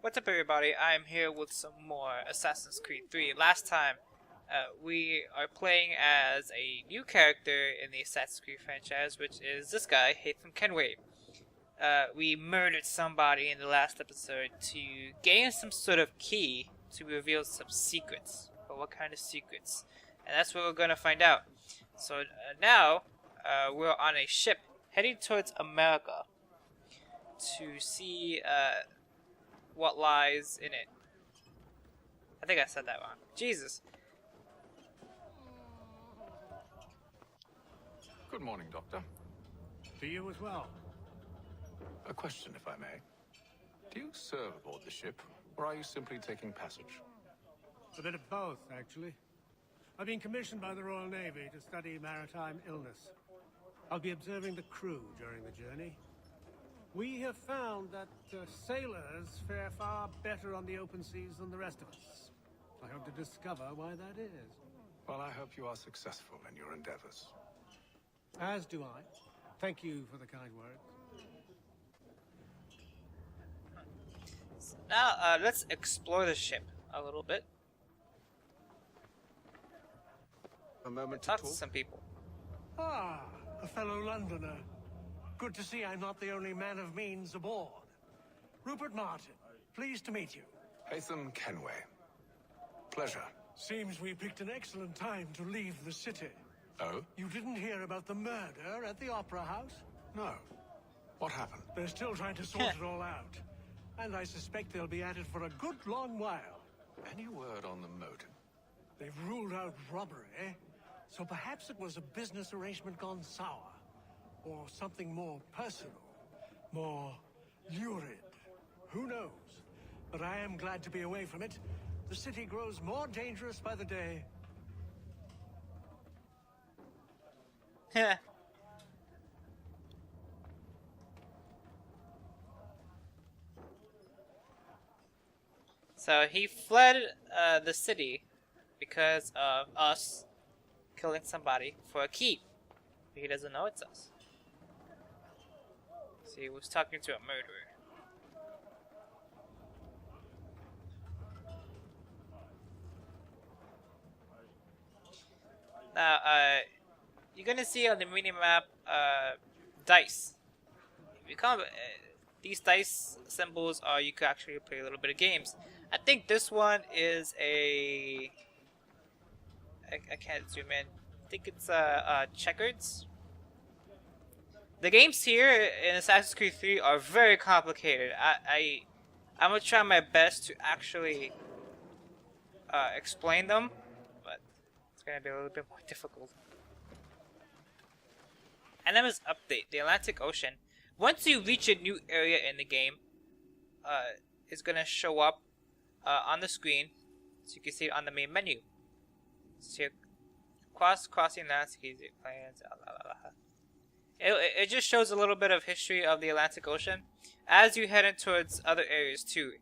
What's up, everybody? I'm here with some more Assassin's Creed 3. Last time, we are playing as a new character in the Assassin's Creed franchise, which is this guy, Sgtkeller. We murdered somebody in the last episode to gain some sort of key to reveal some secrets. But what kind of secrets? And that's what we're gonna find out. So now, we're on a ship heading towards America to see what lies in it. I think I said that wrong. Jesus. Good morning, Doctor. To you as well. A question, if I may. Do you serve aboard the ship, or are you simply taking passage? A bit of both, actually. I've been commissioned by the Royal Navy to study maritime illness. I'll be observing the crew during the journey. We have found that sailors fare far better on the open seas than the rest of us. I hope to discover why that is. Well, I hope you are successful in your endeavors. As do I. Thank you for the kind words. Now, let's explore the ship a little bit. A moment to Talk talk. to some people. Ah, a fellow Londoner. Good to see I'm not the only man of means aboard. Rupert Martin, pleased to meet you. Sgtkeller. Pleasure. Seems we picked an excellent time to leave the city. Oh? You didn't hear about the murder at the Opera House? No. What happened? They're still trying to sort it all out. And I suspect they'll be at it for a good long while. Any word on the motive? They've ruled out robbery, so perhaps it was a business arrangement gone sour. Or something more personal, more lurid. Who knows? But I am glad to be away from it. The city grows more dangerous by the day. So he fled the city because of us killing somebody for a key. He doesn't know it's us. So he was talking to a murderer. Now, you're gonna see on the mini-map dice. If you come, these dice symbols are you can actually play a little bit of games. I think this one is a. I can't zoom in. I think it's checkers. The games here in Assassin's Creed 3 are very complicated. I'm gonna try my best to actually explain them, but it's gonna be a little bit more difficult. And then this update: the Atlantic Ocean. Once you reach a new area in the game, it's gonna show up on the screen, so you can see it on the main menu. So crossing landscapes, plans, It just shows a little bit of history of the Atlantic Ocean. As you head in towards other areas too,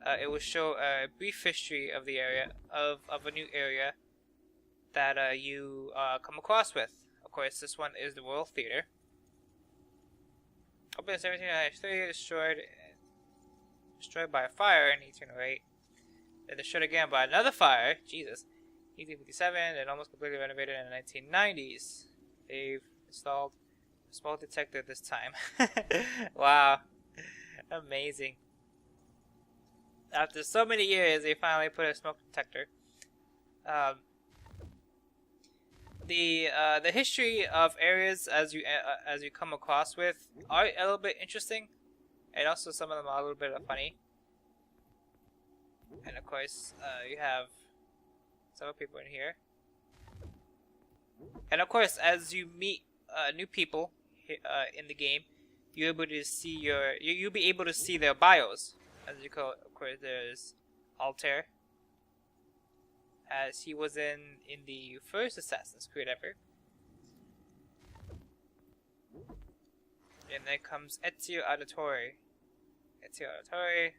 it will show a brief history of the area, of a new area that you come across with. Of course, this one is the Royal Theater. Open 1793, destroyed by a fire in 1808. Then destroyed again by another fire, Jesus, 1857, and almost completely renovated in the 1990s. They've installed smoke detector this time. Wow. Amazing. After so many years, they finally put a smoke detector. The history of areas as you come across with are a little bit interesting, and also some of them are a little bit funny. And of course, you have several people in here. And of course, as you meet new people in the game, you'll be able to see their bios. As you go, of course, there's Altair, as he was in the first Assassin's Creed ever. And then comes Ezio Auditore. Ezio Auditore,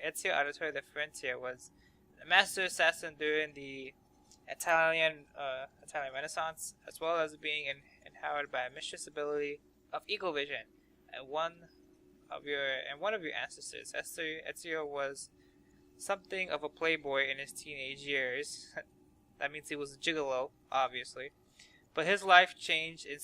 Ezio Auditore the Frontier was the master assassin during the Italian Renaissance, as well as being inherited by a mistress ability of eagle vision, and one one of your ancestors. Ezio was something of a playboy in his teenage years. That means he was a gigolo, obviously. But his life changed in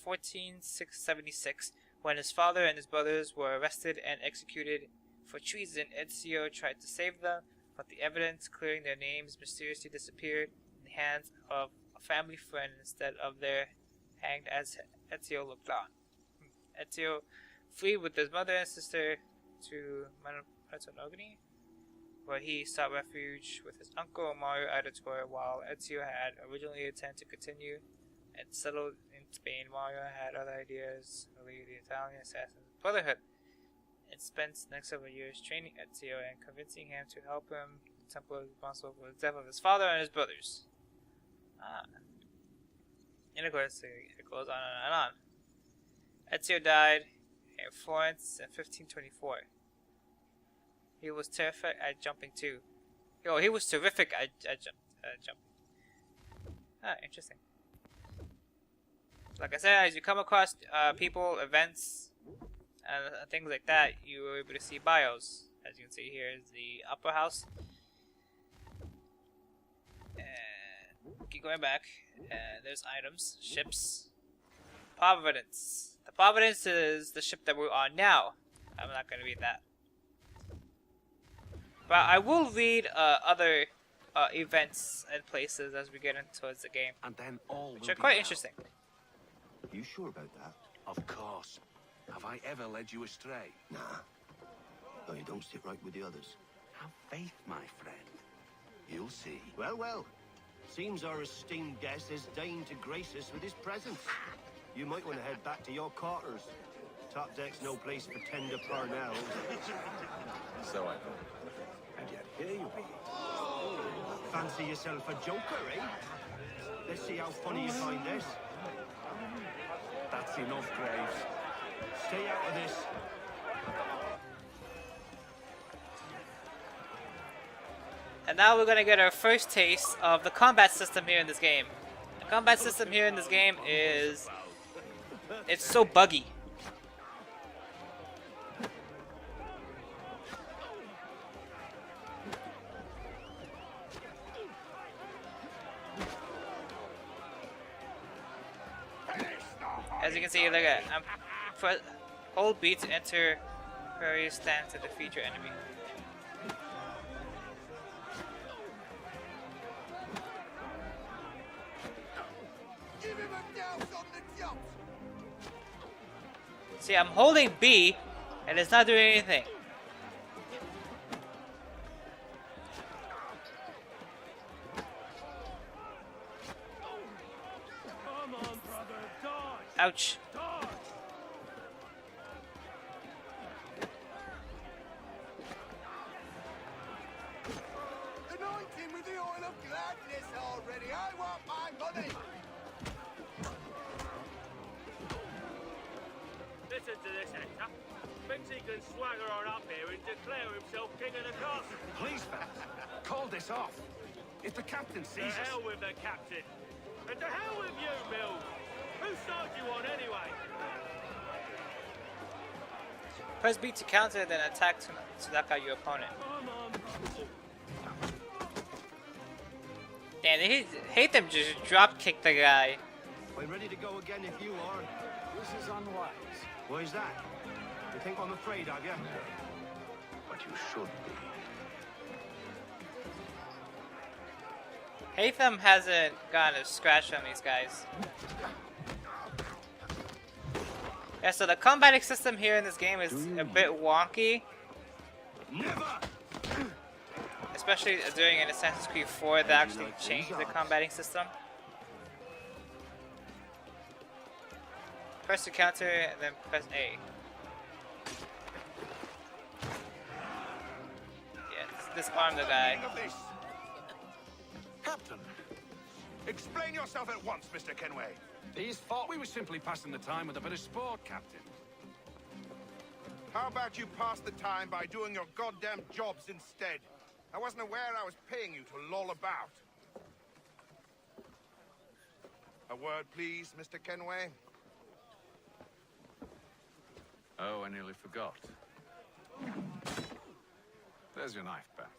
1476 when his father and his brothers were arrested and executed for treason. Ezio tried to save them, but the evidence clearing their names mysteriously disappeared in the hands of a family friend instead of their hanged as Ezio looked on. Ezio fled with his mother and sister to Monteponogni, where he sought refuge with his uncle Mario Auditore. While Ezio had originally intended to continue and settle in Spain, Mario had other ideas related to the Italian Assassin's Brotherhood, and spent the next several years training Ezio and convincing him to help him. The Templar was responsible for the death of his father and his brothers. And of course, it goes on and on. Ezio died in Florence in 1524. He was terrific at jumping too. He was terrific at jumping. Interesting. Like I said, as you come across people, events, and things like that, you were able to see bios. As you can see here is the upper house. And keep going back, and there's items, ships, Providence. The Providence is the ship that we're on now. I'm not going to read that. But I will read other events and places as we get into towards the game, And then all which will are be quite well. interesting. You sure about that? Of course. Have I ever led you astray? Nah. No, you don't sit right with the others. Have faith, my friend. You'll see. Well, well. Seems our esteemed guest has deigned to grace us with his presence. You might want to head back to your quarters. Top deck's no place for tender parnells. So I thought. And yet here you be. Fancy yourself a joker, eh? Let's see how funny you find this. That's enough, Graves. Stay out of this. And now we're gonna get our first taste of the combat system here in this game. The combat system here in this game it's so buggy. As you can see, look at hold B to enter various stands to defeat your enemy. See, I'm holding B, and it's not doing anything. Come on, brother, dodge! Ouch. Dodge! Anoint him with the oil of gladness already. I want my money. Listen to this, Hector. Thinks he can swagger on up here and declare himself king of the castle. Please, fellas. Call this off. If the captain To sees us... hell with the captain. And to hell with you, Mills. Whose side you on, anyway? Press B to counter, then attack to knock out your opponent. Come on, Damn, they hate them just drop kick the guy. I'm ready to go again if you are. This is unwise. Why is that? You think I'm afraid, have you? But you should be. Hatham hasn't gotten a scratch on these guys. Yeah, so the combating system here in this game is a bit wonky, Never! especially during an Assassin's Creed 4 that actually changed the combating system. Press to counter and then press A. Yeah, disarm the guy. Of this. Captain, Explain yourself at once, Mr. Kenway. he's thought we were simply passing the time with a bit of sport, Captain. How about you pass the time by doing your goddamn jobs instead? I wasn't aware I was paying you to loll about. A word, please, Mr. Kenway. Oh, I nearly forgot. There's your knife back.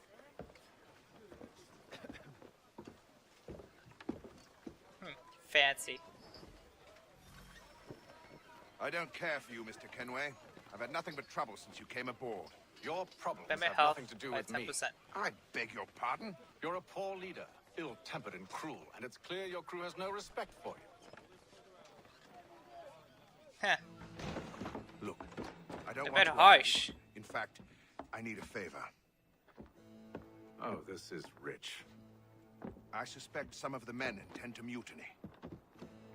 Fancy. I don't care for you, Mr. Kenway. I've had nothing but trouble since you came aboard. Your problems Limit have health nothing to do by with me. 10%. I beg your pardon? You're a poor leader, ill-tempered and cruel, and it's clear your crew has no respect for you. Heh. Look, I don't A want bit to... harsh. In fact, I need a favor. Oh, this is rich. I suspect some of the men intend to mutiny.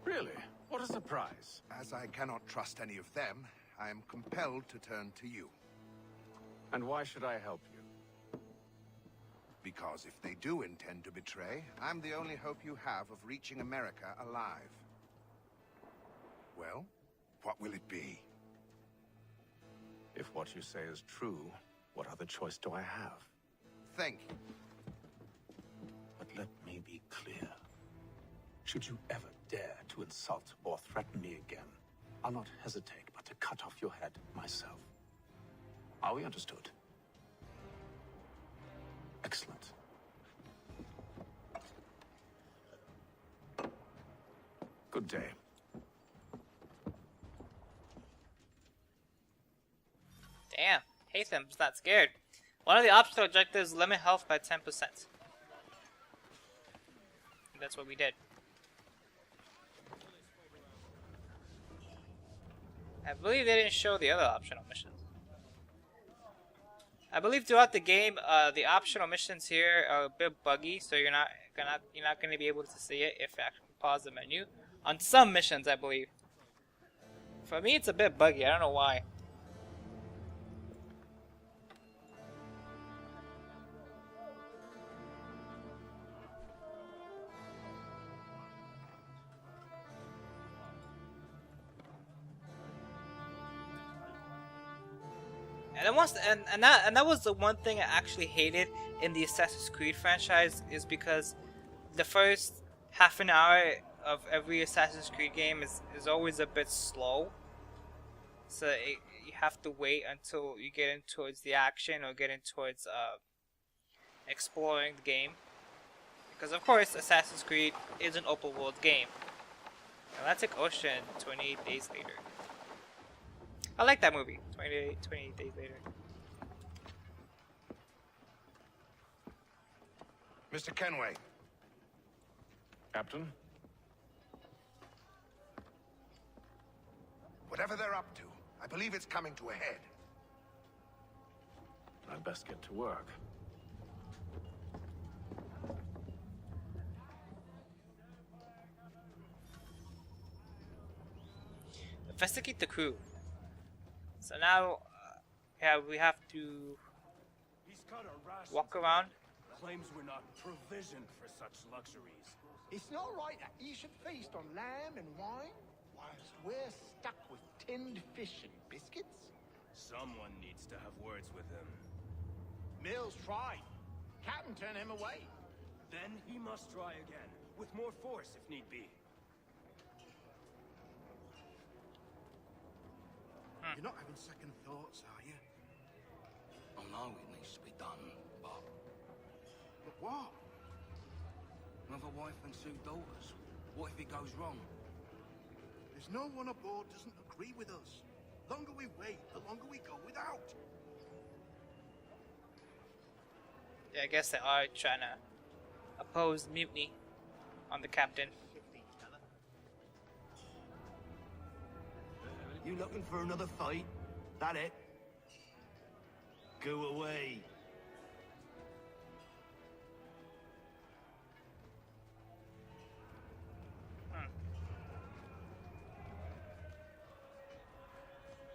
Really? What a surprise. As I cannot trust any of them, I am compelled to turn to you. And why should I help you? Because if they do intend to betray, I'm the only hope you have of reaching America alive. Well, what will it be? If what you say is true, what other choice do I have? Think. But let me be clear. Should you ever dare to insult or threaten me again, I'll not hesitate but to cut off your head myself. Are we understood? Excellent. Good day. Damn. Hatham's not scared. One of the optional objectives is limit health by 10%. That's what we did. I believe they didn't show the other optional missions. I believe throughout the game, the optional missions here are a bit buggy, so you're not gonna be able to see it if you actually pause the menu. On some missions, I believe. For me, it's a bit buggy. I don't know why. And that was the one thing I actually hated in the Assassin's Creed franchise, is because the first half an hour of every Assassin's Creed game is always a bit slow. So you have to wait until you get in towards the action or get in towards exploring the game. Because of course Assassin's Creed is an open world game. Atlantic Ocean, 28 Days Later. I like that movie, 28 Days Later. Mr. Kenway. Captain? Whatever they're up to, I believe it's coming to a head. I'd best get to work. Investigate the crew. So now, yeah, we have to walk around. Claims we're not provisioned for such luxuries. It's not right that you should feast on lamb and wine whilst we're stuck with tinned fish and biscuits. Someone needs to have words with him. Mills tried. Captain turned him away. Then he must try again, with more force if need be. You're not having second thoughts, are you? I know it needs to be done, but But what? another wife and two daughters. What if it goes wrong? There's no one aboard doesn't agree with us. The longer we wait, the longer we go without. Yeah, I guess they are trying to oppose mutiny on the captain. You looking for another fight? That it? Go away.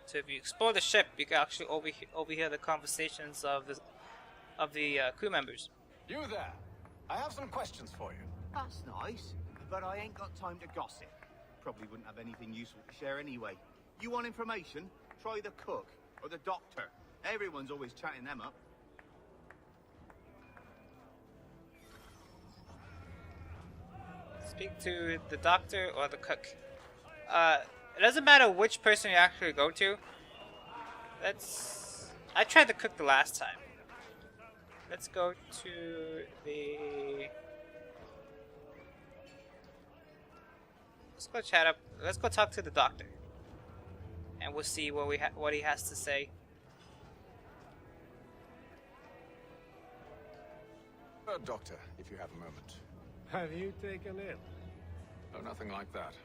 So if you explore the ship, you can actually overhear the conversations of the crew members. You there! I have some questions for you. That's nice, but I ain't got time to gossip. Probably wouldn't have anything useful to share anyway. You want information? Try the cook or the doctor. Everyone's always chatting them up. Speak to the doctor or the cook. It doesn't matter which person you actually go to. I tried to cook the last time. Let's go to the... Let's go chat up. Let's go talk to the doctor. And we'll see what he has to say. Doctor, if you have a moment. Have you taken ill? No, nothing like that.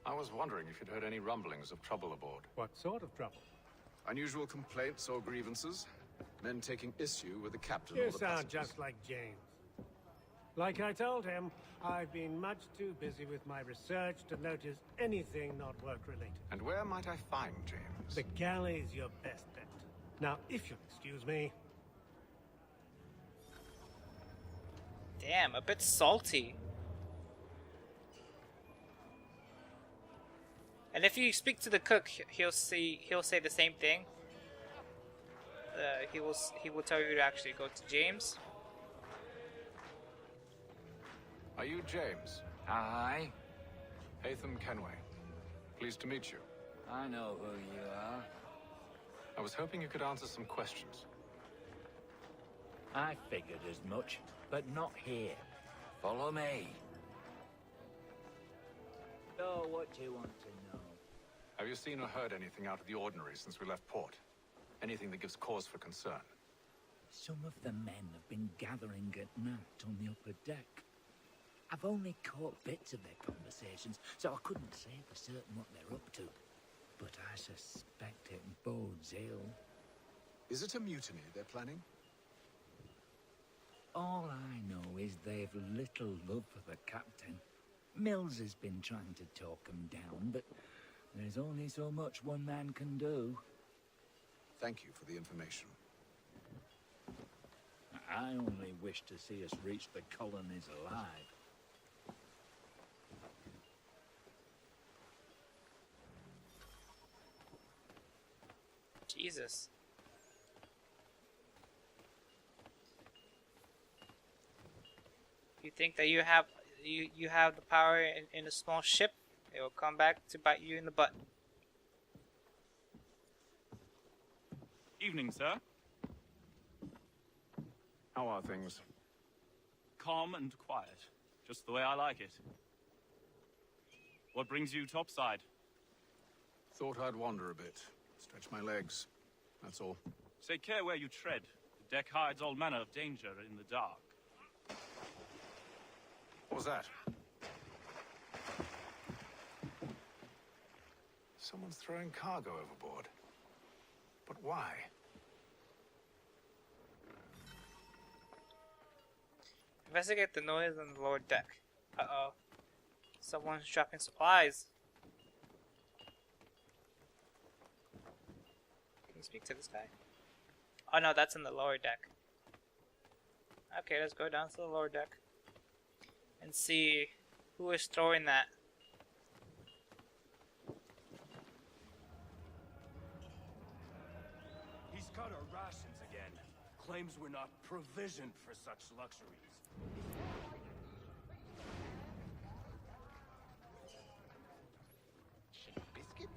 I was wondering if you'd heard any rumblings of trouble aboard. What sort of trouble? Unusual complaints or grievances? Men taking issue with the captain You or the sound passengers? just like James. Like I told him, I've been much too busy with my research to notice anything not work-related. And where might I find James? The galley's your best bet. Now, if you'll excuse me... Damn, a bit salty. And if you speak to the cook, he'll say the same thing. He will tell you to actually go to James. Are you James? Aye, Hatham Kenway. Pleased to meet you. I know who you are. I was hoping you could answer some questions. I figured as much, but not here. Follow me. So, what do you want to know? Have you seen or heard anything out of the ordinary since we left port? Anything that gives cause for concern? Some of the men have been gathering at night on the upper deck. I've only caught bits of their conversations, so I couldn't say for certain what they're up to. But I suspect it bodes ill. Is it a mutiny they're planning? All I know is they've little love for the captain. Mills has been trying to talk him down, but there's only so much one man can do. Thank you for the information. I only wish to see us reach the colonies alive. Jesus. You think that you have the power in a small ship? It will come back to bite you in the butt. Evening, sir. How are things? Calm and quiet. Just the way I like it. What brings you topside? Thought I'd wander a bit. Stretch my legs. That's all. Take care where you tread. The deck hides all manner of danger in the dark. What was that? Someone's throwing cargo overboard. But why? Investigate the noise on the lower deck. Uh-oh. Someone's dropping supplies. Can you speak to this guy? Oh no, that's in the lower deck. Okay, let's go down to the lower deck and see who is throwing that. He's cut our rations again. Claims we're not provisioned for such luxuries. Biscuits?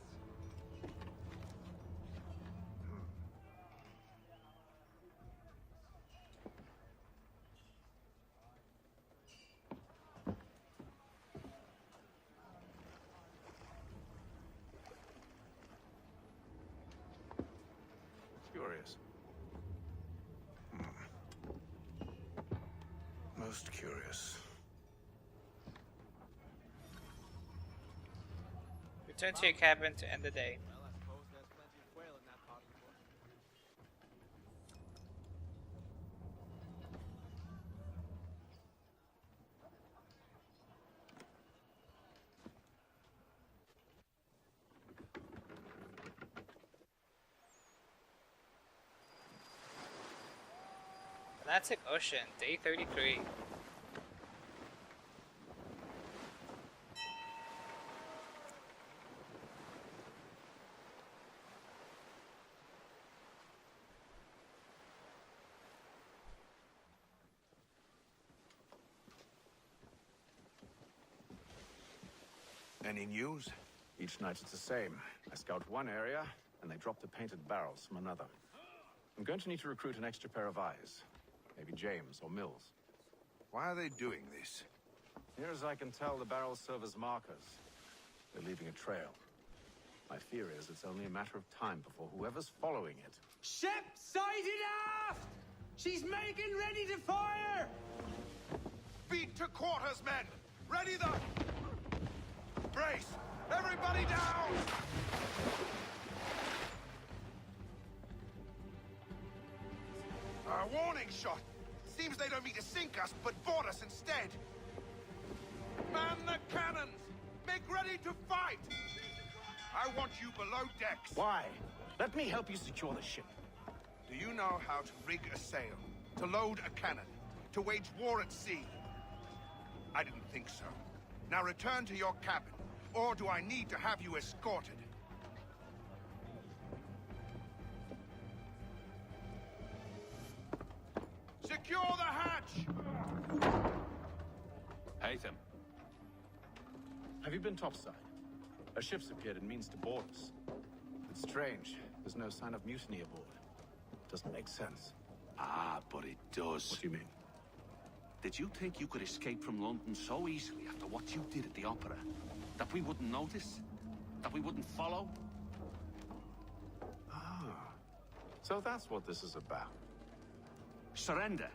Curious. Most curious. Return to your cabin to end the day. Well, I suppose there's plenty of quail in that part of the world. Atlantic Ocean, day 33. Any news? Each night it's the same. I scout one area, and they drop the painted barrels from another. I'm going to need to recruit an extra pair of eyes. Maybe James or Mills. Why are they doing this? Near as I can tell, the barrels serve as markers. They're leaving a trail. My fear is it's only a matter of time before whoever's following it... Ship sighted aft! She's making ready to fire! Beat to quarters, men! Ready the... Brace! Everybody down! A warning shot! Seems they don't mean to sink us, but board us instead! Man the cannons! Make ready to fight! I want you below decks. Why? Let me help you secure the ship. Do you know how to rig a sail? To load a cannon? To wage war at sea? I didn't think so. Now return to your cabin, or do I need to have you escorted? Secure the hatch! Haytham. Have you been topside? A ship's appeared and means to board us. It's strange. There's no sign of mutiny aboard. Doesn't make sense. Ah, but it does. What do you mean? Did you think you could escape from London so easily after what you did at the opera? That we wouldn't notice? That we wouldn't follow? Ah. So that's what this is about. Surrender,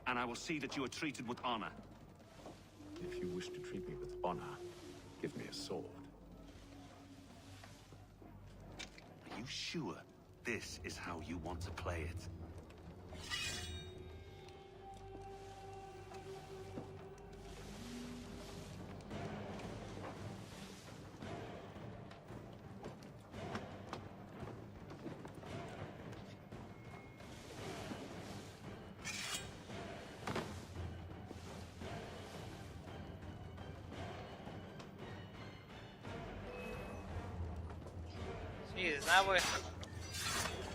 and I will see that you are treated with honor. If you wish to treat me with honor, give me a sword. Are you sure this is how you want to play it? Jesus, now we're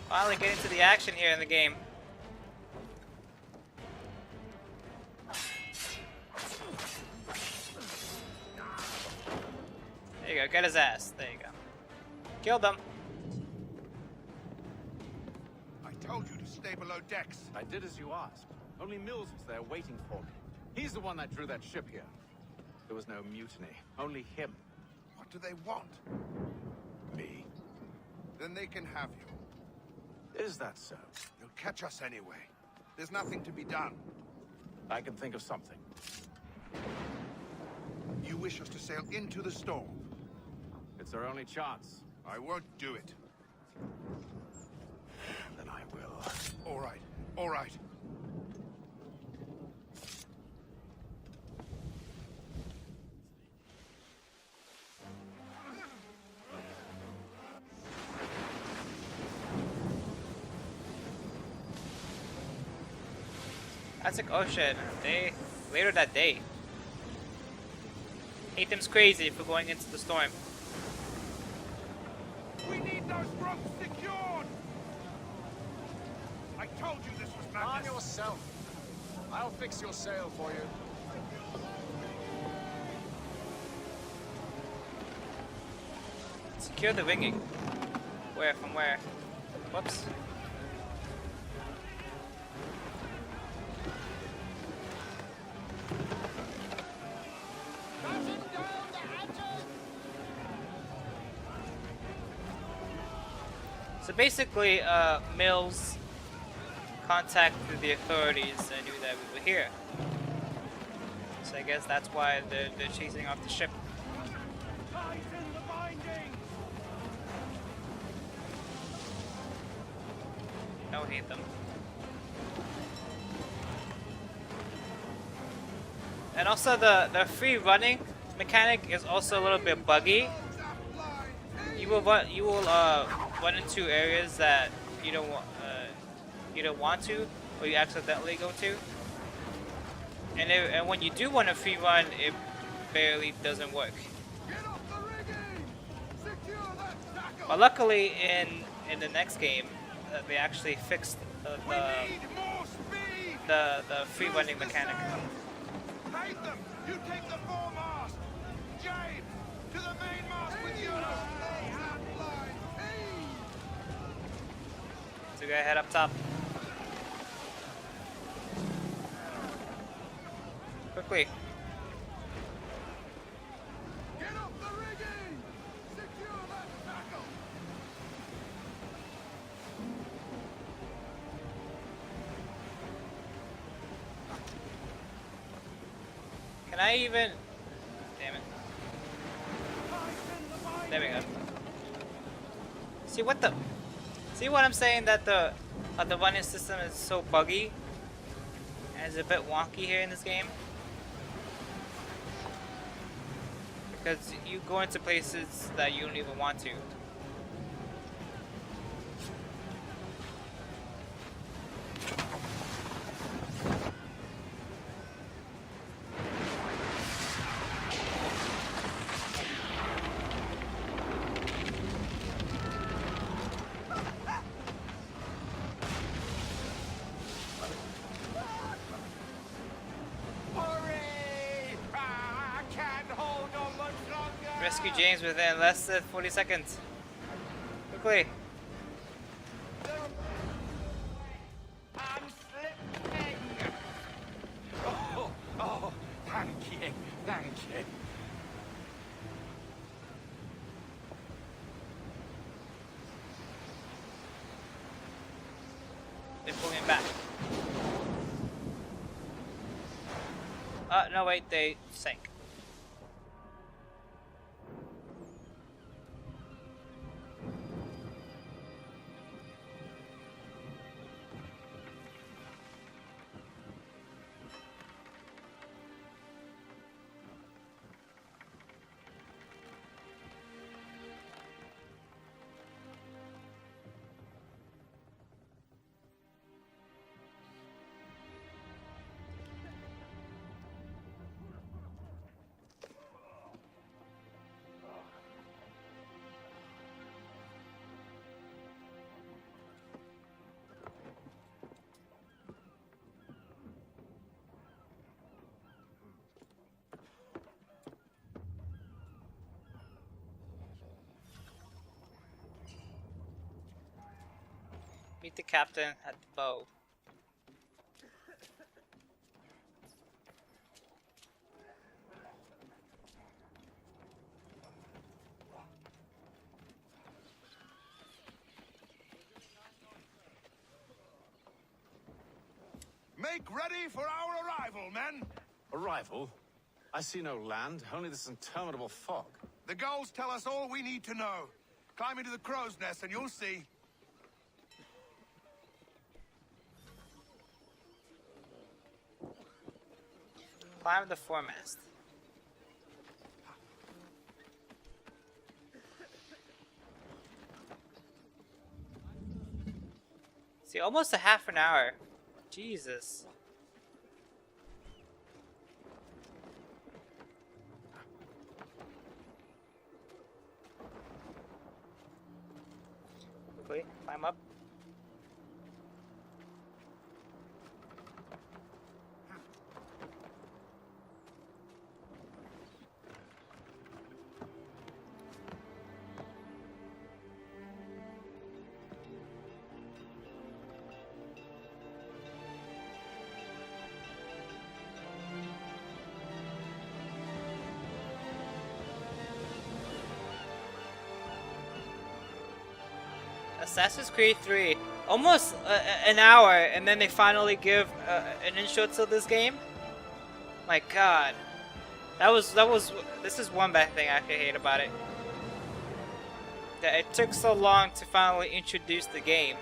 finally getting to the action here in the game. There you go, get his ass. There you go. Killed him. I told you to stay below decks. I did as you asked. Only Mills was there waiting for me. He's the one that drew that ship here. There was no mutiny, only him. What do they want? Me. Then they can have you. Is that so? You'll catch us anyway. There's nothing to be done. I can think of something. You wish us to sail into the storm? It's our only chance. I won't do it. Then I will. All right, all right. That's like, oh shit, later that day. Haytham's crazy for going into the storm. We need those ropes secured! I told you this was madness. Arm yourself. I'll fix your sail for you. Secure the rigging. Where? From where? Whoops. So basically, Mills contacted the authorities and knew that we were here. So I guess that's why they're chasing off the ship. Tighten the binding! Don't hate them. And also the free running mechanic is also a little bit buggy. You will run into areas that you don't want to, or you accidentally go to. And when you do want a free run, it barely doesn't work. But luckily, in the next game, they actually fixed the free running mechanic. Haytham, you take the foremast! James, to the mainmast with you! So we gotta head up top. Quickly. Get up the rigging! Secure that tackle! Can I even... Damn it. There we go. See what the... See what I'm saying, that the running system is so buggy? And it's a bit wonky here in this game? Because you go into places that you don't even want to. Rescue James within less than 40 seconds. Quickly. I'm slipping. Oh, thank you, thank you. They pull me back. No wait, they sank. Meet the captain at the bow. Make ready for our arrival, men! Arrival? I see no land, only this interminable fog. The gulls tell us all we need to know. Climb into the crow's nest and you'll see. Climb the foremast. See, almost a half an hour. Jesus. Quickly, climb up. Assassin's Creed 3, almost an hour, and then they finally give an intro to this game. My God, this is one bad thing I could hate about it. That it took so long to finally introduce the game.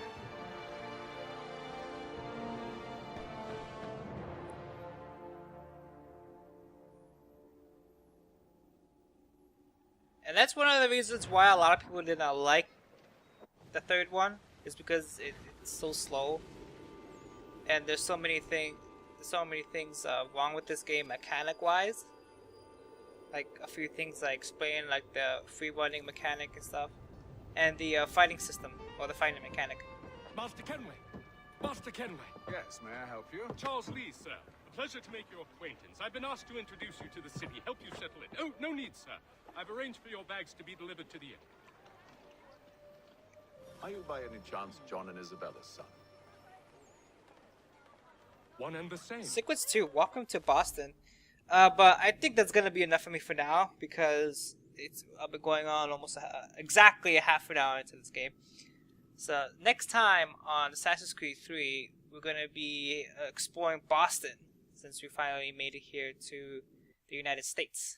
And that's one of the reasons why a lot of people did not like the third one, is because it's so slow, and there's so many things wrong with this game mechanic-wise. Like a few things I explained, like the free running mechanic and stuff, and the fighting system or the fighting mechanic. Master Kenway! Master Kenway! Yes, may I help you? Charles Lee, sir. A pleasure to make your acquaintance. I've been asked to introduce you to the city, help you settle it. Oh, no need, sir. I've arranged for your bags to be delivered to the inn. Are you by any chance John and Isabella's son? One and the same. Sequence 2, Welcome to Boston. But I think that's gonna be enough for me for now, because I've been going on almost exactly a half an hour into this game. So next time on Assassin's Creed 3, we're gonna be exploring Boston, since we finally made it here to the United States.